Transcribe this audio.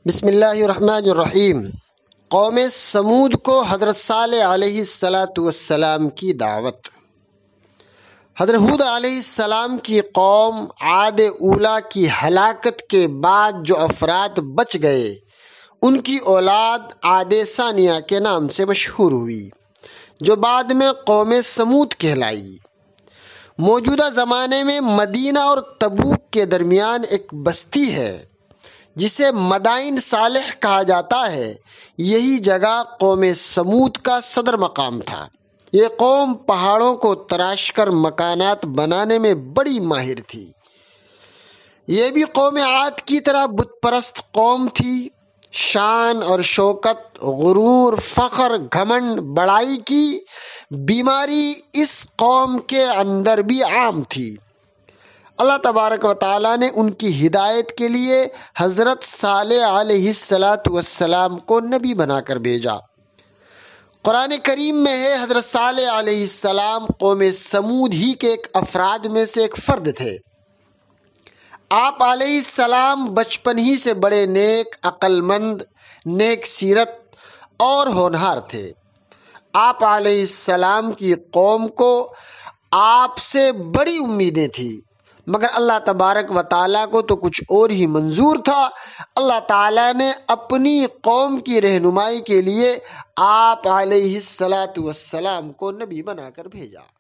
بسم اللہ الرحمن الرحیم۔ قوم سمود کو حضرت صالح علیہ السلام کی دعوت۔ حضرت ہود علیہ السلام کی قوم عاد اولیٰ کی ہلاکت کے بعد جو افراد بچ گئے ان کی اولاد عاد ثانیہ کے نام سے مشہور ہوئی، جو بعد میں قوم سمود کہلائی۔ موجودہ زمانے میں مدینہ اور تبوک کے درمیان ایک بستی ہے جسے مدائن صالح کہا جاتا ہے۔ یہی جگہ قوم سمود کا صدر مقام تھا۔ یہ قوم پہاڑوں کو تراش کر مکانات بنانے میں بڑی ماہر تھی۔ یہ بھی قوم عاد کی طرح بت پرست قوم تھی۔ شان اور شوکت، غرور، فخر، گھمنڈ، بڑائی کی بیماری اس قوم کے اندر بھی عام تھی۔ اللہ تبارک و تعالیٰ نے ان کی ہدایت کے لیے حضرت صالح علیہ السلام کو نبی بنا کر بھیجا۔ قرآن کریم میں ہے حضرت صالح علیہ السلام قوم سمود ہی کے ایک افراد میں سے ایک فرد تھے۔ آپ علیہ السلام بچپن ہی سے بڑے نیک، عقل مند، نیک سیرت اور ہونہار تھے۔ آپ علیہ السلام کی قوم کو آپ سے بڑی امیدیں تھیں، مگر اللہ تبارک و تعالیٰ کو تو کچھ اور ہی منظور تھا۔ اللہ تعالیٰ نے اپنی قوم کی رہنمائی کے لیے آپ علیہ السلام کو نبی بنا کر بھیجا۔